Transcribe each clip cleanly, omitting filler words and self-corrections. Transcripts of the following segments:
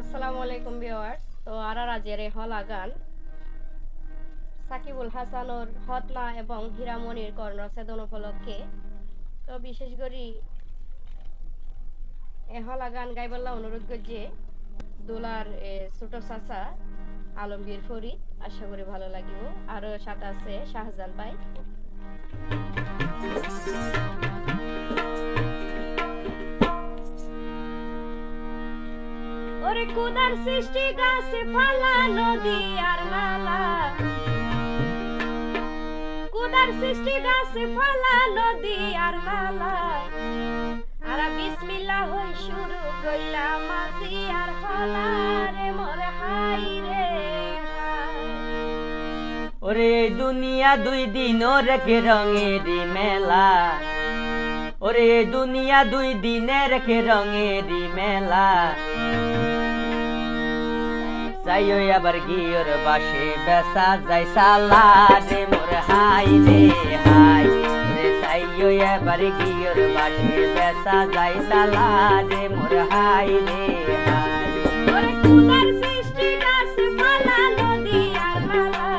আসসালামু আলাইকুম ভিউয়ার্স। তো আরারাজের এই হলা গান সাকিবুল হাসানোর হতনা এবং হীরামণির কর্ণছেদন উপলক্ষে তো বিশেষ করে এই হলা গান গাইবাল্লা অনুরোধ করছে দোলার ছোট চাচা আলমগীর ফরিদ। আশা করি ভালো লাগিব। আরও সাথে আছে শাহজান ভাই। ওরে কুদার সৃষ্টি গাছে পালা নদী আর নালা, কুদার সৃষ্টি গাছে পালা নদী আর নালা, আর বিসমিল্লাহ হই শুরু কইলা মাঝি আর হলা রে মোর হাই রে। ওরে দুনিয়া দুই দিন রেখে রঙের মেলা, ওরে দুনিয়া দুই দিনে রেখে রঙের মেলা, যাইও আবার গিয়োর বাসে বেসা যাই সালা রে মোর হাই রে হাই রে, যাইও আবার গিয়োর বাসে বেসা যাই সালা রে মোর হাই রে হাই। ওরে কুদার সৃষ্টি গাছে পালা নদী আর নালা,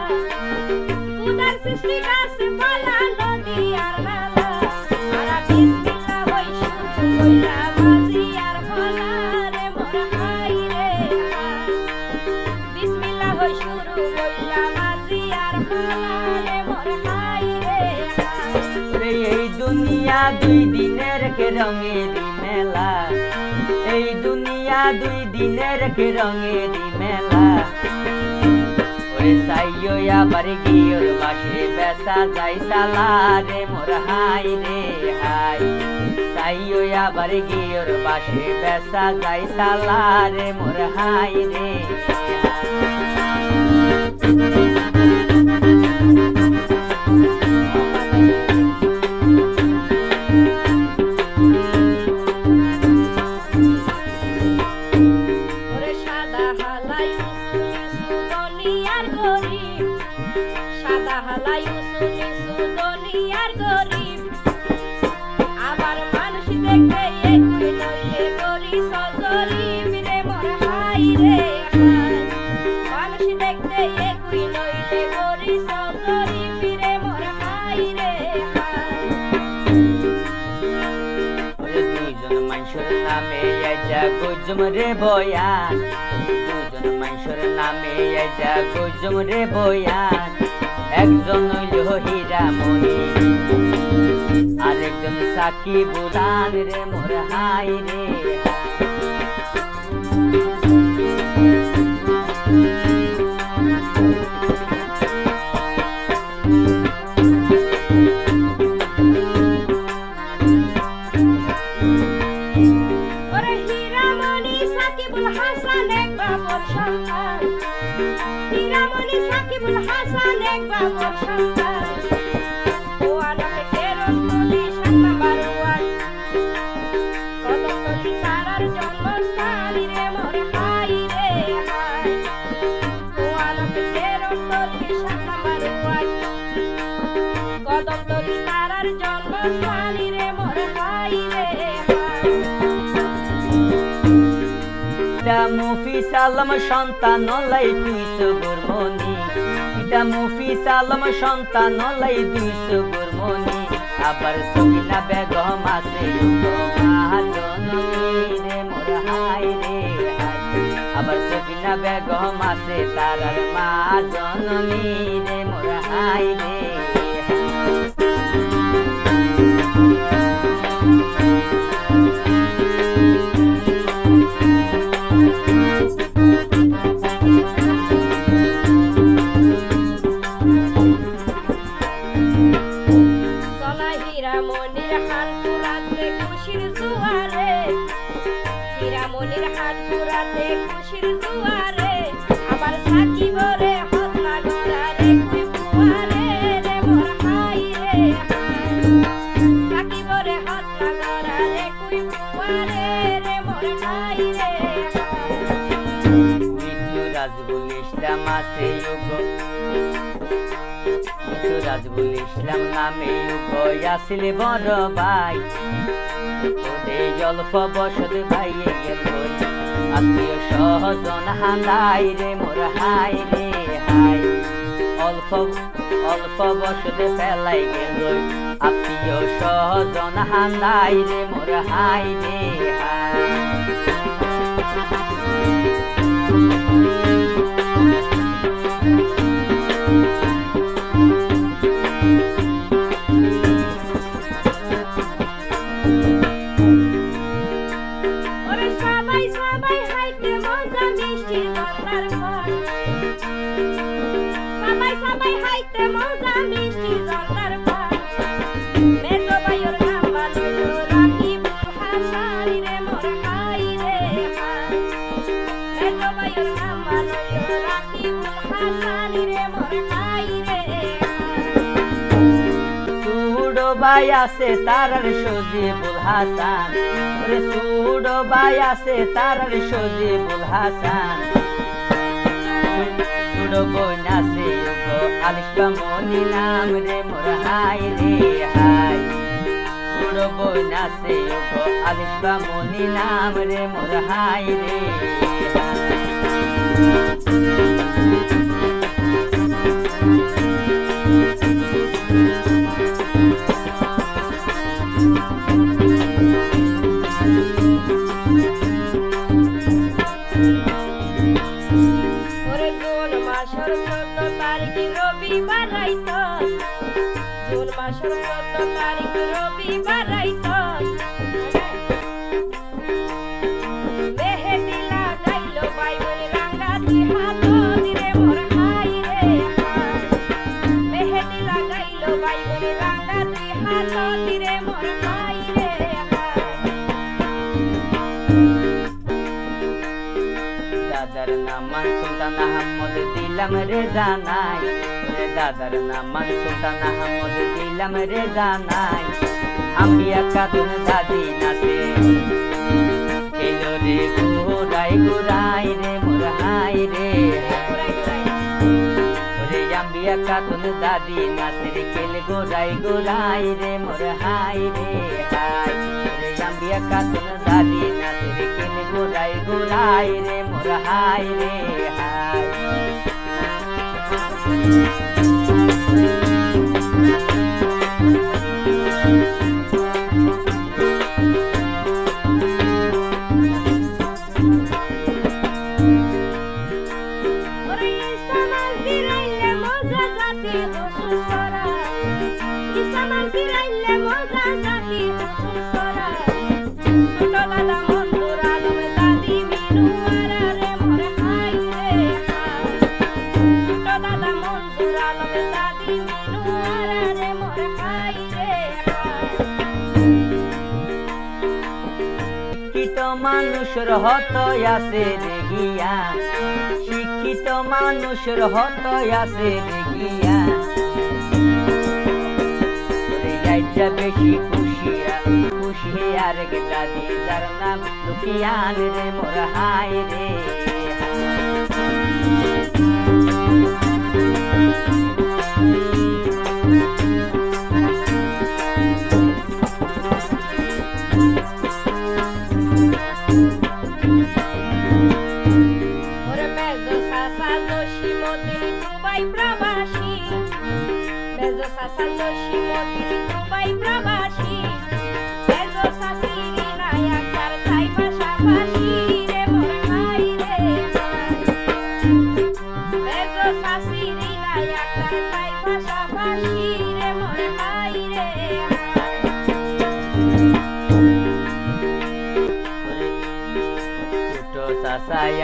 কুদার সৃষ্টি গাছে পালা নদী আর নালা, আর বিসমিল্লাহ হই শুরু কইলা মাঝি আর হলা রে মোর হাই রে হাই, বিসমিল্লাহ হই শুরু কইলা মাঝি আর হলা রে মোর হাই রে হাই। এই দুনিয়া দুই দিনের কে রঙের মেলা, এই দুনিয়া দুই দিনের কে রঙের মেলা, ওরে সাইও আবার গিয়োর বাসে বেসা যাই সালা রে মোর হাই রে হাই, সাইও আবার গিয়োর বাসে বেসা যাই সালা রে মোর হাই রে ওরে সাদা হালাই দুনিয়ার গরিব, সাদা হালাই দুনিয়ার গরিব, আবার মানুষ দেখতে একই নইলে গরি সজরিব রে মোর হাই রে হাই, মানুষ দেখতে একই নইলে গরি সজরিব রে মোর হাই রে হাই। দুইজন মানুষের নামে আইজা গুজম রে বয়ান, দুজন মানুষের নামে আইজা গুজম রে বয়ান, একজন হইল হীরামণি আরেকজন সাকিবুদান রে মোর হাই রে ওরে হীরামণি সাকিবুল হাসান এক বাবুর সন্তান, হীরামণি সাকিবুল হাসান এক বাবুর সন্তান, ও আনামে কেরন্তলি 7 নাম্বার ওয়ার্ড, কদমতলি তারার জন্মস্থান রে মোর হাই রে হাই, ও আনামে কেরন্তলি 7 নাম্বার ওয়ার্ড, কদমতলি তারার জন্মস্থান রে মোর হাই রে হাই। এটা মুফিস আলম সন্তান লাই 200 গুরমনি, এটা মুফিস আলম সন্তান লাই 200 গুরমনি, আবার সবিনা বেগম আছে মহাজননী রে মোর হাই রে হাই, আবার সবিনা বেগম আছে তারার মা জননী রে মোর হাই রে সোনা হীরামণির হাত পুরাতে খুশির জুয়ারে, হীরামণির হাত পুরাতে খুশির জুয়ারে, আবার সাকিবরে হতনা গড়ারে কুই পুয়ারে রে মোর হাই রে হাই, সাকিবরে হতনা গড়ারে কুই পুয়ারে রে মোর হাই রে হাই। রাজবুল ইসলাম আছে রাজবুল ইসলাম নামে আসিল বড় ভাই, ওদের অল্প বসত ভাইয়ে গেল আত্মীয় স্বজন হান্দাই রে মোর হাই রে হাই অল্প অল্প বসতে ফেলাই গেল আত্মীয় স্বজন হান্দাই রে মোর হাই রে হাই ভাই আছে তারার সজিবুল হাসান রে সুডো ভাই আছে তারার সজিবুল হাসান সুডো বোন আছে গো আলিফা মনি নাম রে মোর হাই রে হাই সুডো বোন আছে গো আলিফা মনি নাম রে মোর হাই রে দাদার নাম সুলতান আহমদ দিলাম রে জানাই দাদার নাম সুলতান আহমদ দিলাম রে জানাই আম্বিয়া কাতুন দাদি নাচে এলো রে ঘুরাই ঘুরাই রে মোর হাই রে ওরে আম্বিয়া কাতুন দাদি নাচে রে কেল ঘুরাই ঘুরাই রে মোর হাই রে হাই ওরে আম্বিয়া কাতুন দাদি নাচে রে কেল ঘুরাই ঘুরাই রে মোর হাই রে হাই মানুষের হত আছে দেখিয়া শিক্ষিত মানুষের হত আছে দেখিয়া বেশি খুশি আর দাদি যার নাম লুকিয়ান রে মোর হাই রে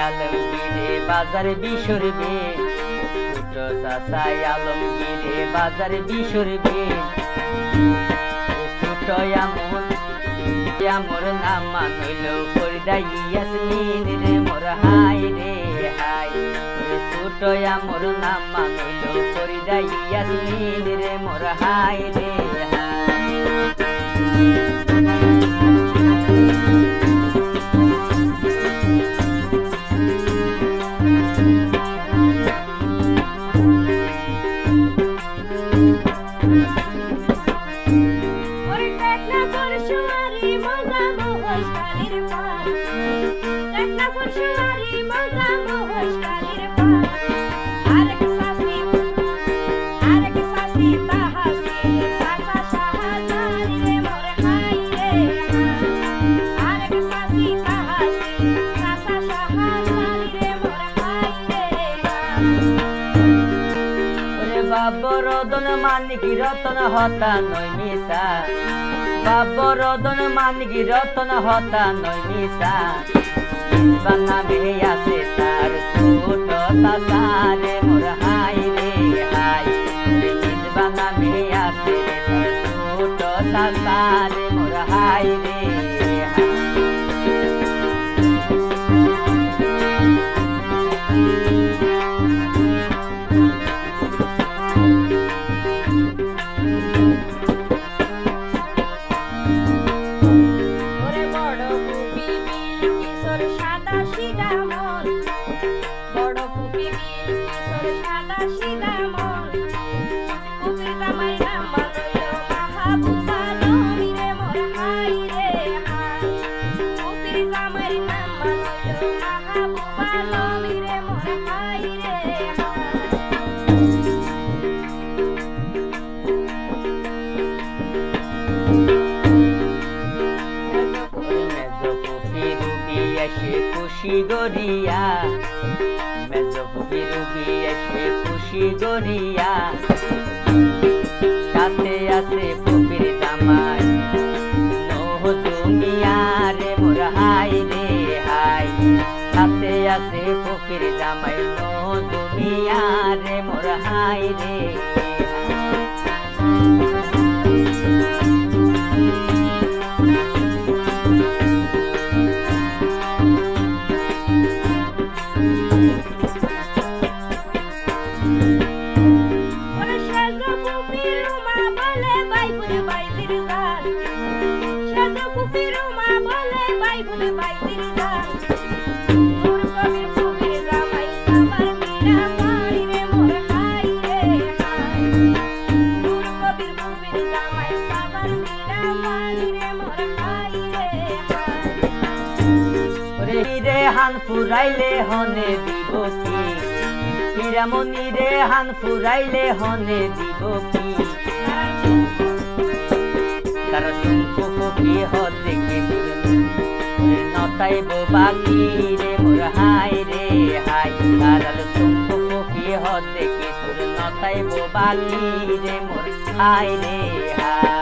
আলমগীরে বাজার বিসরবে ছোট চাচাই আলমগীরে বাজার বিসরবে ছোট মোর নাম মানল ফরিদা ইয়াসমিন রে মোর হাই রে হাই ছোট মোর নাম মানল ফরিদা ইয়াসমিন রে মোর হাই রে হাই for sure. বাবরদন মানিকি রতন হতা নয় মিশা, বাবরদন মানিকি রতন হতা নয় মিশা। বানাবে আছে তার ছোট সাসারে মোর হাই রে হাই, বানাবে আছে তার ছোট সাসারে মোর হাই রে হাই। খুশি গরিয়া মেজো ফুপি রুবি এসে খুশি গরিয়া, সাথে আছে ফুপির জামাই নহজুমিয়া রে মোর হাই রে হাই, সাথে আছে ফুপির জামাই নহজুমিয়া রে মোর হাই রে। হান ফুরাইলে হনে দিব কি, হীরামণি রে হান ফুরাইলে হনে দিব কি, তার শঙ্কু ফুকি হতে কিছু নতাইব বাকি রে মোর হাই রে হাই, তার শঙ্কু ফুকি হতে কিছু নতাইব বাকি রে মোর হাই রে হাই।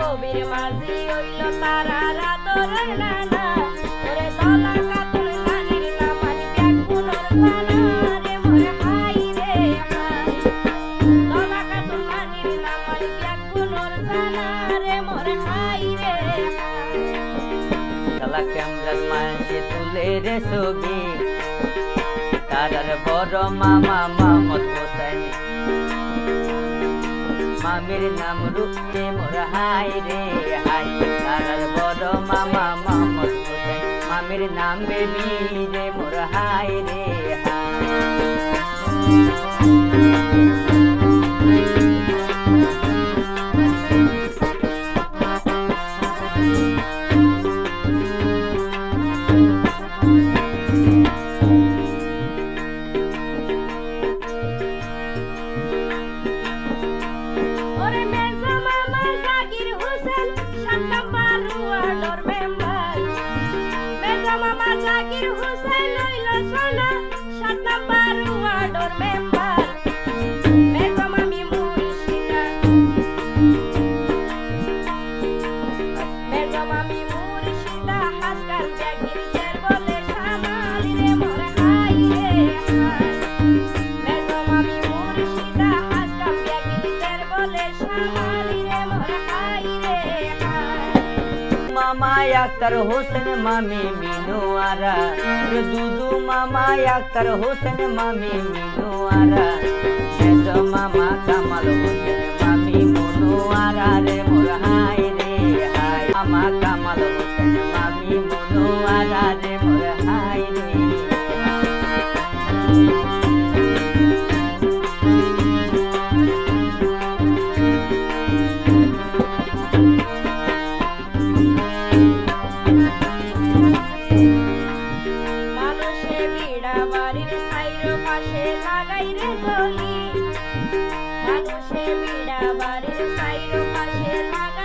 কবির মাঝি হইল তারা রাতরের নানা, ওরে দলা কাতল নানির নামাজ ব্যাকুলর জানা রে মোর হাই রে হাই, দলা কাতল নানির নামাজ ব্যাকুলর জানা রে মোর হাই রে হাই। দলা ক্যামেরার মাঝে তুলে রে ছবি তারার বড় মামা মামদ হোসেন, মামির নাম রূপে মোর হাই রে হাই, তারার বড় মামা মামদ হোসেন, মামির নাম বেবি রে মোর হাই রে হাই। মামা আক্তার হোসেন মামি মিনুয়ারা, দুদু মামা আক্তার হোসেন মামি মিনুয়ারা, মেজ মামা কামাল হোসেন মামি মনোয়ারা রে মোর হাই রে হাই, মামা কামাল হোসেন মামি মনোয়ারা রে মোর হাই রে।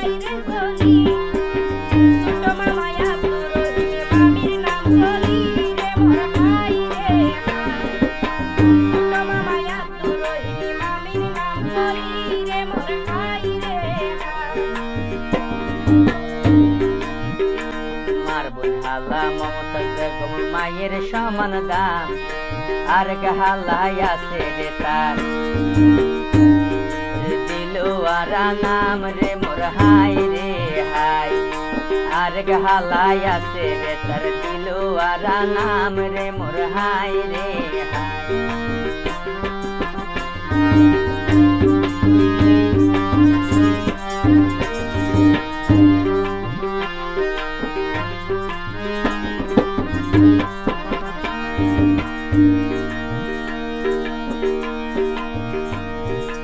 হাই রে জলি ছোট মামা আব্দুর রহিম মামির নাম জলি রে মোর হাই রে হাই ছোট মামা আব্দুর রহিম মামির নাম জলি রে মোর হাই রে হাই মার বোন হালা মমতাজ বেগম মায়ের সমান দাম আর হালাই আছে রে তার দিলওয়ারা নাম রে মোর হাই রে হাই আর হালাই আছে রে তার দিলওয়ারা নাম রে মোর হাই রে হাই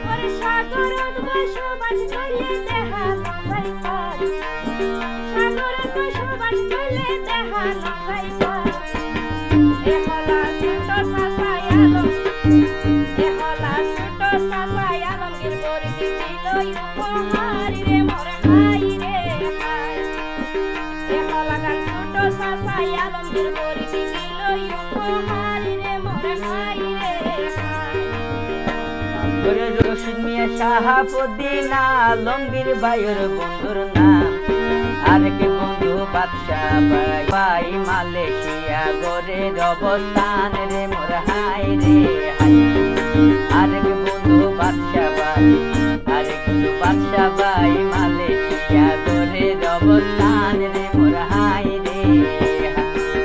ওরে সাগরত বসবাস করলে দেহা লজাই পার সাগরত বসবাস করলে দেহা লজাই পার এ হলা ছোট সাসাই আলম এ হলা ছোট সাসাই আলমগীর গরিবি দিল উপহার রে মোর হাই রে হাই এ হলা গান ছোট সাসাই আলমগীর গরিবি দিল উপহার রে মোর হাই রে হাই ওরে রশিদ মিয়া শাহাবুদ্দিন আলমগীর ভাইয়ের বন্ধুর নাম আর কে বন্ধু বাদশা ভাই ভাই মালয়েশিয়া গরের অবস্থান রে মোর হাই রে হাই আর কে বন্ধু বাদশা ভাই আর কে বন্ধু বাদশা ভাই মালয়েশিয়া গরের অবস্থান রে মোর হাই রে হাই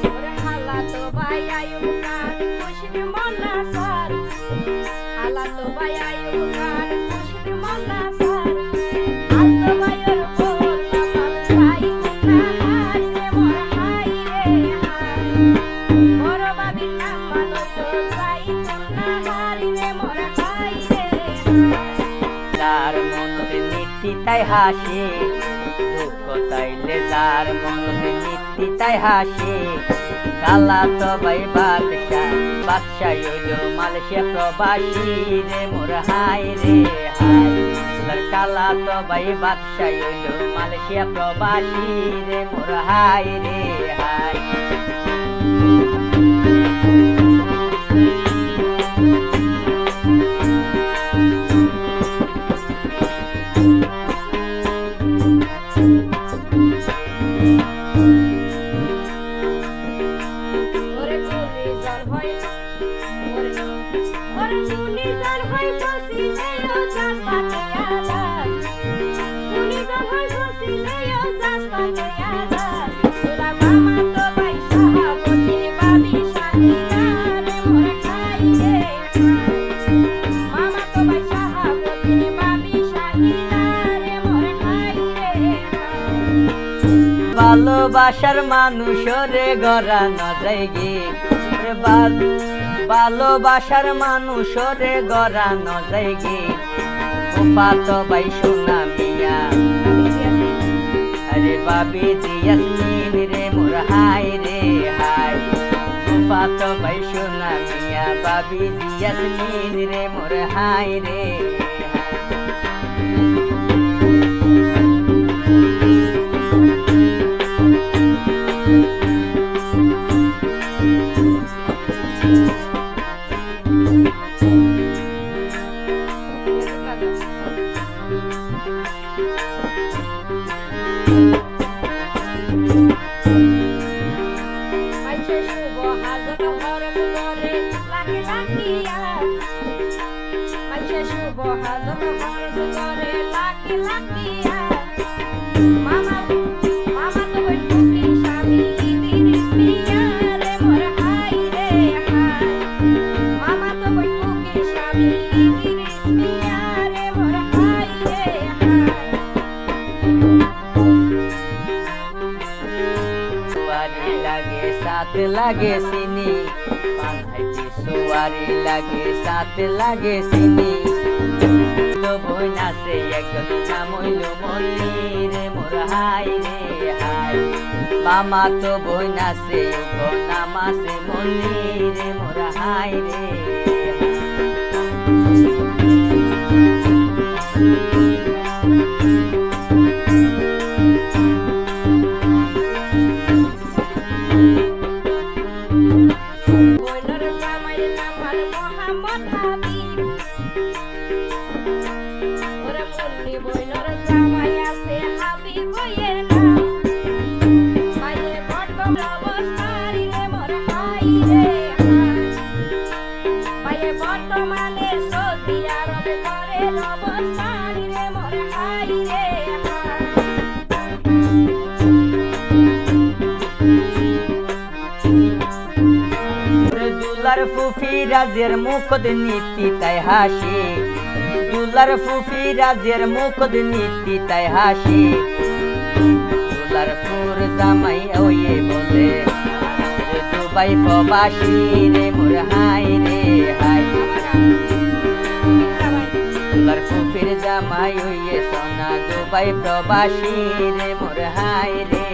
ওরে হালাতো ভাই আয়ুব খান খুশির মোল্লা স্যার হালাতো ভাই আয়ুব খান খুশির মোল্লা স্যার আলতো ভাইয়ের বললা মাল সাই না হার রে মোর হাই রে হাই বড় বাবির নাম মানো তো সাই না হার রে মোর হাই রে হাই যার মনতে নীতি তাই হাসে দুঃখ তাইলে যার মনতে নীতি তাই হাসে কালা তো ভাই বাদশা বাদশা হইল মালয়েশিয়া প্রবাসী রে মোর হাই রে হাই তার কালা তো ভাই বাদশা হইল মালয়েশিয়া প্রবাসী রে মোর হাই রে হাই ওরে চুলি জল হয় ওরে চুলি জল হয় বসিলে ও চাষ পাতে আলা চুলি জল হয় বসিলে ও চাষ পাতে আলা তোরা মামা তো ভাই শাহাবুদ্দিন বাবি শাহিনা রে মোর খাই রে মামা তো ভাই শাহাবুদ্দিন বাবি শাহিনা রে মোর খাই রে ভালোবাসার মানুষ রে গড়ানো যায় গে ভালোবাসার মানুষ রে গড়ানো যায় গে উপাতো ভাই সোনা মিয়া আরে বাবি জিয়াসমিন রে মোর হাই রে হাই উপাতো ভাই সোনা মিয়া বাবি জিয়াসমিন রে মোর হাই রে মাইছে শুভ হাজত হরস করে লাখে লাখিয়া মাইছে শুভ হাজত হরস করে লাখে লাখিয়া মামা মামা তো বই টুকি স্বামী ইদিরিস মিয়া রে মোর হাই রে হাই মামা তো বই টুকি লাগে চিনি বানাইতে সোয়ারি লাগে সাথে লাগে চিনি তো বই নাচে একজন নাম হইল মল্লি রে মোর হাই রে হাই মামা তো বই নাচে নাম আছে মল্লি রে মোর হাই রে বইনের জামাইয়ের নাম হল মোহাম্মদ হাবিব। ওরে মুন্নি বইনের জামাই আছে হাবিব বইয়ের নাম। ভাইয়ে বর্তমান অবস্থারি রে মোর হাই রে হাই। ভাইয়ে বর্তমানে সৌদি আরবে করে অবস্থারি রে মোর হাই রে হাই। দুলার ফুফি রাজের মুখদ নীতি তাই হাসি দুলার ফুফি রাজের মুখদ নীতি তাই হাসি দুলার ফুর জামাই ওয়ে বলে দুবাই প্রবাসী রে মোর হাই রে হাই দুলার ফুফির জামাই ওয়ে সোনা দুবাই প্রবাসী রে মোর হাই রে